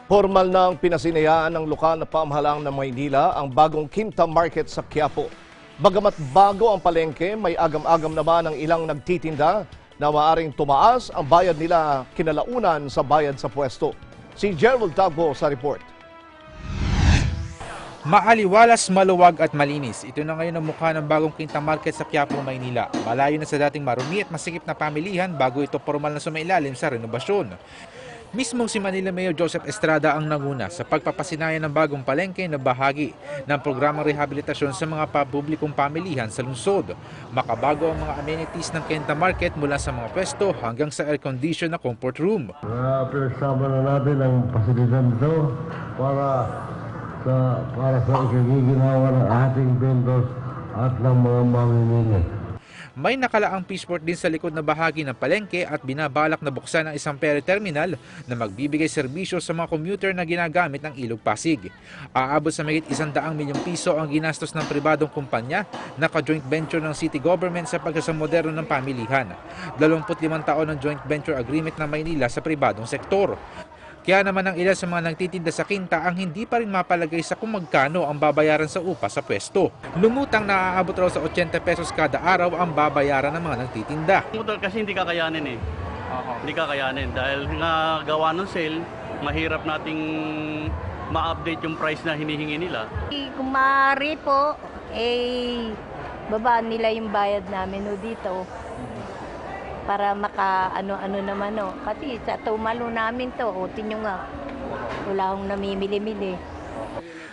Formal nang pinasinayaan ng lokal na pamahalaan ng Maynila ang bagong Quinta Market sa Quiapo. Bagamat bago ang palengke, may agam-agam naman ang ilang nagtitinda na maaaring tumaas ang bayad nila kinalaunan sa bayad sa pwesto. Si Gerald Tagbo sa report. Maaliwalas, maluwag at malinis. Ito na ngayon ang mukha ng bagong Quinta Market sa Quiapo, Maynila. Malayo na sa dating marumi at masikip na pamilihan bago ito formal na sumailalim sa renobasyon. Mismong si Manila Mayor Joseph Estrada ang nanguna sa pagpapasinayan ng bagong palengke na bahagi ng programang rehabilitasyon sa mga papublikong pamilihan sa lungsod. Makabago ang mga amenities ng Quinta Market mula sa mga pwesto hanggang sa air-conditioned na comfort room. Pinagsama na natin ang pasilidad nito para sa ikagiginawa ng ating vendors at ng mga mamimili. May nakalaang peaceport din sa likod na bahagi ng palengke at binabalak na buksan ang isang ferry terminal na magbibigay serbisyo sa mga commuter na ginagamit ng Ilog Pasig. Aabot sa mahigit 100 milyong piso ang ginastos ng pribadong kumpanya na ka-joint venture ng city government sa pagsasamoderno ng pamilihan. 25 taon ng joint venture agreement ng Maynila sa pribadong sektor. Kaya naman ang ilan sa mga nagtitinda sa Quinta ang hindi pa rin mapalagay sa kung magkano ang babayaran sa upa sa pwesto. Lumutang na aabot raw sa 80 pesos kada araw ang babayaran ng mga nagtitinda. Kasi hindi kakayanin eh. Hindi kakayanin dahil nga gawa ng sale, mahirap nating ma-update yung price na hinihingi nila. Kung maaari po, babaan nila yung bayad namin dito. Para maka-ano-ano naman o. Kasi sa tumalo namin to, utin nyo nga, wala akong namimili-mili.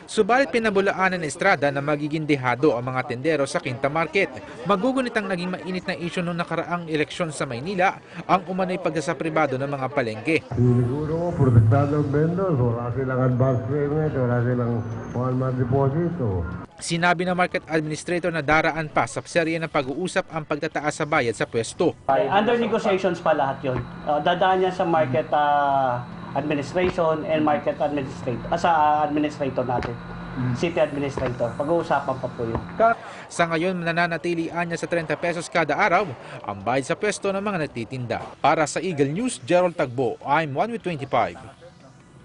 Subalit pinabulaanan ni Estrada na magiging dehado ang mga tendero sa Quinta Market. Magugunit ang naging mainit na isyu noong nakaraang eleksyon sa Maynila, ang umano'y pagsasapribado ng mga palengke. Siguro mo, protektado ang vendors, wala silang advance payment, wala silang one-month deposito. Sinabi ng market administrator na daraan pa sa serye ng pag-uusap ang pagtataas sa bayad sa pwesto. Under negotiations pa lahat yun. Dadaan yan sa market administration and market administrator, sa administrator natin. City administrator. Pag-uusapan pa po yun. Sa ngayon, nananatilian niya sa 30 pesos kada araw ang bayad sa pwesto ng mga nagtitinda. Para sa Eagle News, Gerald Tagbo, I'm 1 with 25.